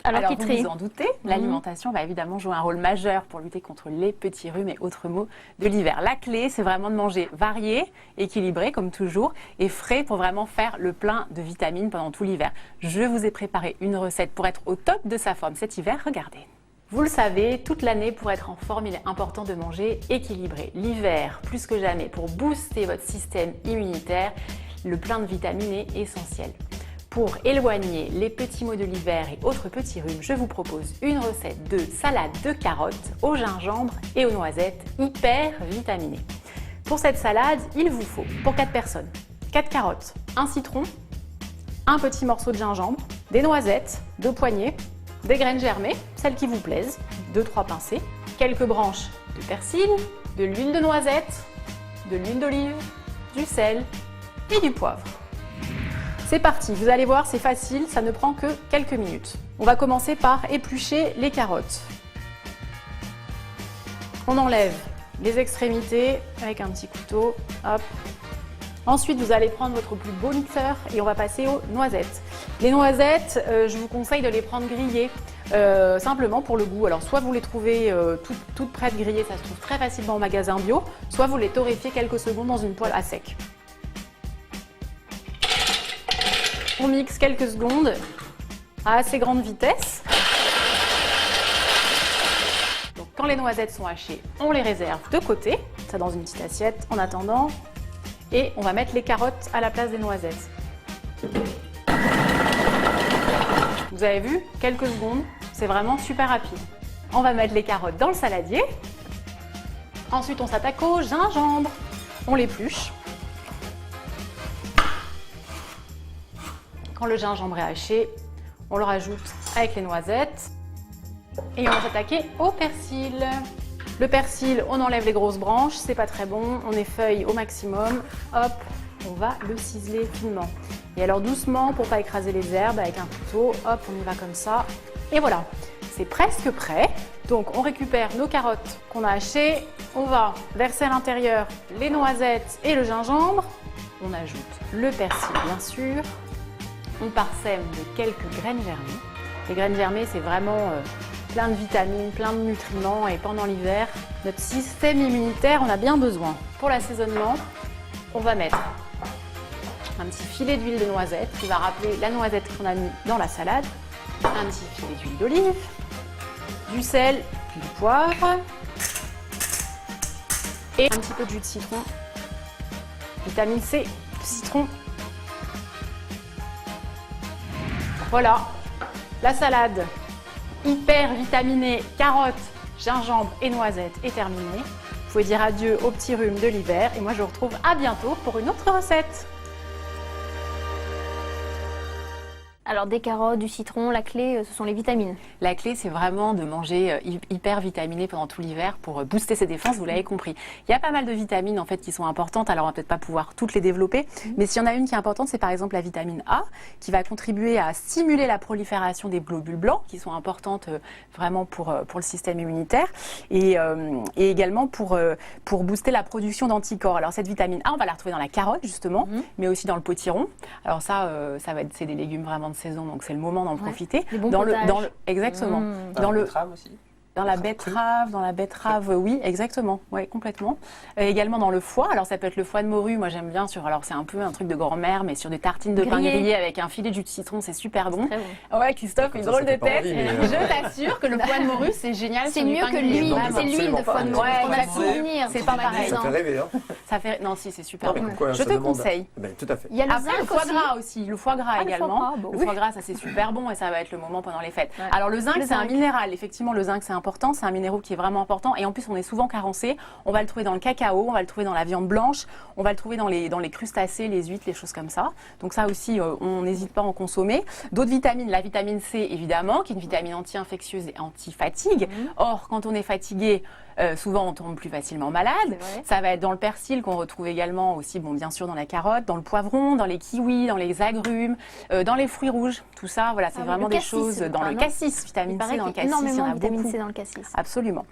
Alors vous vous en doutez, l'alimentation va évidemment jouer un rôle majeur pour lutter contre les petits rhumes et autres maux de l'hiver. La clé, c'est vraiment de manger varié, équilibré comme toujours, et frais pour vraiment faire le plein de vitamines pendant tout l'hiver. Je vous ai préparé une recette pour être au top de sa forme cet hiver, regardez. Vous le savez, toute l'année, pour être en forme, il est important de manger équilibré. L'hiver, plus que jamais, pour booster votre système immunitaire, le plein de vitamines est essentiel. Pour éloigner les petits maux de l'hiver et autres petits rhumes, je vous propose une recette de salade de carottes au gingembre et aux noisettes hyper vitaminée. Pour cette salade, il vous faut, pour 4 personnes, 4 carottes, un citron, un petit morceau de gingembre, des noisettes, 2 poignées, des graines germées, celles qui vous plaisent, 2-3 pincées, quelques branches de persil, de l'huile de noisette, de l'huile d'olive, du sel et du poivre. C'est parti, vous allez voir, c'est facile, ça ne prend que quelques minutes. On va commencer par éplucher les carottes. On enlève les extrémités avec un petit couteau, hop. Ensuite, vous allez prendre votre plus beau mixeur et on va passer aux noisettes. Les noisettes, je vous conseille de les prendre grillées, simplement pour le goût. Alors, soit vous les trouvez toutes prêtes grillées, ça se trouve très facilement au magasin bio, soit vous les torréfiez quelques secondes dans une poêle à sec. On mixe quelques secondes à assez grande vitesse. Donc, quand les noisettes sont hachées, on les réserve de côté, ça dans une petite assiette en attendant. Et on va mettre les carottes à la place des noisettes. Vous avez vu, quelques secondes, c'est vraiment super rapide. On va mettre les carottes dans le saladier. Ensuite, on s'attaque au gingembre. On l'épluche. Quand le gingembre est haché, on le rajoute avec les noisettes. Et on va s'attaquer au persil. Le persil, on enlève les grosses branches, c'est pas très bon, on effeuille au maximum. Hop, on va le ciseler finement. Et alors doucement, pour pas écraser les herbes, avec un couteau, hop, on y va comme ça. Et voilà, c'est presque prêt. Donc on récupère nos carottes qu'on a hachées, on va verser à l'intérieur les noisettes et le gingembre. On ajoute le persil bien sûr. On parsème de quelques graines germées. Les graines germées, c'est vraiment plein de vitamines, plein de nutriments et pendant l'hiver, notre système immunitaire en a bien besoin. Pour l'assaisonnement, on va mettre un petit filet d'huile de noisette qui va rappeler la noisette qu'on a mis dans la salade, un petit filet d'huile d'olive, du sel, du poivre et un petit peu de jus de citron, vitamine C, citron. Voilà, la salade hyper vitaminée, carottes, gingembre et noisettes est terminée. Vous pouvez dire adieu aux petits rhumes de l'hiver et moi je vous retrouve à bientôt pour une autre recette. Alors des carottes, du citron, la clé, ce sont les vitamines. La clé, c'est vraiment de manger hyper vitaminé pendant tout l'hiver pour booster ses défenses, vous l'avez compris. Il y a pas mal de vitamines en fait qui sont importantes, alors on va peut-être pas pouvoir toutes les développer, mais s'il y en a une qui est importante, c'est par exemple la vitamine A, qui va contribuer à stimuler la prolifération des globules blancs, qui sont importantes vraiment pour le système immunitaire, et également pour booster la production d'anticorps. Alors cette vitamine A, on va la retrouver dans la carotte justement, mais aussi dans le potiron. Alors ça va être, c'est des légumes vraiment de saison, donc c'est le moment d'en profiter. Exactement. Dans le betterave aussi. Dans la betterave, oui, exactement, ouais, complètement. Également dans le foie, alors ça peut être le foie de morue, moi j'aime bien alors c'est un peu un truc de grand-mère, mais sur des tartines de pain grillé avec un filet de jus de citron, c'est super bon. Ouais, Christophe, une drôle de tête. Je t'assure que le foie de morue, c'est génial. C'est mieux que l'huile, c'est l'huile de foie de morue. On a souvenir, c'est pas pareil. Ça fait rêver, hein. Non, si, c'est super bon. Je te conseille. Tout à fait. Il y a le Après, le foie gras aussi, le foie gras également. Le foie gras, ça c'est super bon et ça va être le moment pendant les fêtes. Alors le zinc, c'est un minéral, effectivement, le zinc c'est important, c'est un minéral qui est vraiment important et en plus on est souvent carencé. On va le trouver dans le cacao, on va le trouver dans la viande blanche, on va le trouver dans les crustacés, les huîtres, les choses comme ça. Donc ça aussi, on n'hésite pas à en consommer. D'autres vitamines, la vitamine C évidemment, qui est une vitamine anti-infectieuse et anti-fatigue. Or, quand on est fatigué, souvent on tombe plus facilement malade. vrai. Ça va être dans le persil qu'on retrouve également aussi, bon, bien sûr dans la carotte, dans le poivron, dans les kiwis, dans les agrumes, dans les fruits rouges. Tout ça, voilà, c'est Ah oui, vraiment le des cassis, choses je dans crois, le non cassis, Il vitamine paraît C dans le qu'il y a cassis, il y en énormément a de vitamine beaucoup. C dans le cassis. Absolument.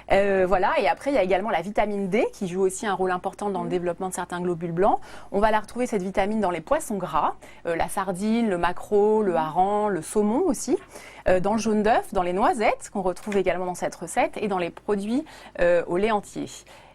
Voilà, et après, il y a également la vitamine D qui joue aussi un rôle important dans le développement de certains globules blancs. On va la retrouver, cette vitamine, dans les poissons gras, la sardine, le maquereau, le hareng, le saumon aussi, dans le jaune d'œuf, dans les noisettes, qu'on retrouve également dans cette recette, et dans les produits au lait entier.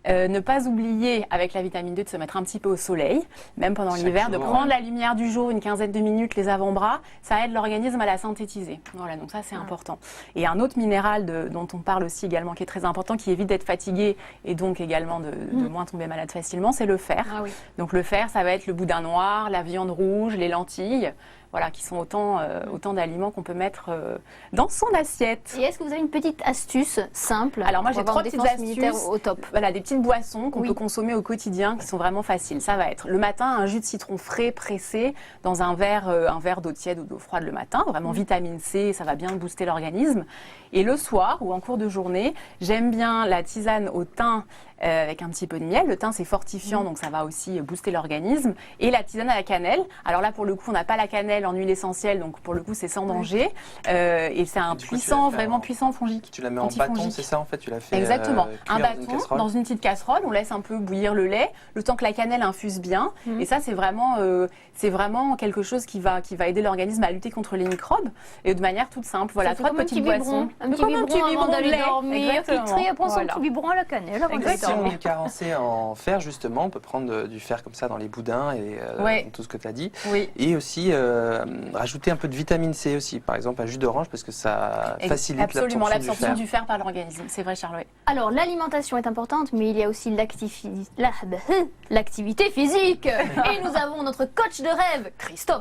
Ne pas oublier, avec la vitamine D, de se mettre un petit peu au soleil, même pendant Chaque l'hiver, de jour, prendre la lumière du jour une quinzaine de minutes, les avant-bras, ça aide l'organisme à la synthétiser. Voilà, donc ça c'est important. Et un autre minéral dont on parle aussi également, qui est très important, qui évite d'être fatigué et donc également de moins tomber malade facilement, c'est le fer. Ah oui. Donc le fer, ça va être le boudin noir, la viande rouge, les lentilles, voilà, qui sont autant d'aliments qu'on peut mettre dans son assiette. Et est-ce que vous avez une petite astuce simple Alors moi, pour j'ai avoir 3 une petites défense immunitaire astuces. au top? Voilà, des petites boissons qu'on Oui. peut consommer au quotidien qui sont vraiment faciles. Ça va être le matin, un jus de citron frais pressé dans un verre d'eau tiède ou d'eau froide le matin, vraiment vitamine C, ça va bien booster l'organisme. Et le soir ou en cours de journée, j'aime bien la tisane au thym avec un petit peu de miel. Le thym, c'est fortifiant, donc ça va aussi booster l'organisme. Et la tisane à la cannelle. Alors là, pour le coup, on n'a pas la cannelle en huile essentielle, donc pour le coup, c'est sans danger. Et c'est un Du coup, tu puissant, la fais vraiment en- puissant fongique. Tu la mets en bâton, Antifongique. c'est ça en fait? Tu la fais Exactement. cuire Un dans une bâton casserole. dans une petite casserole, on laisse un peu bouillir le lait, le temps que la cannelle infuse bien. Et ça, c'est vraiment quelque chose qui va aider l'organisme à lutter contre les microbes et de manière toute simple. Voilà, Ça fait 3 comme un petites petit biberon. boissons. Un petit Comme biberon avant de d'aller lait. dormir. Exactement. Filtré, après son Voilà. petit biberon à la cannelle avant d'aller Si on dormir. est carencé en fer, justement, on peut prendre du fer comme ça dans les boudins et Ouais. dans tout ce que tu as dit. Oui. Et aussi rajouter un peu de vitamine C aussi, par exemple un jus d'orange parce que ça facilite Absolument, l'absorption l'absorption du du fer par l'organisme. C'est vrai, Charlotte. Alors, l'alimentation est importante, mais il y a aussi l'activité physique. Et nous avons notre coach de rêve, Christophe.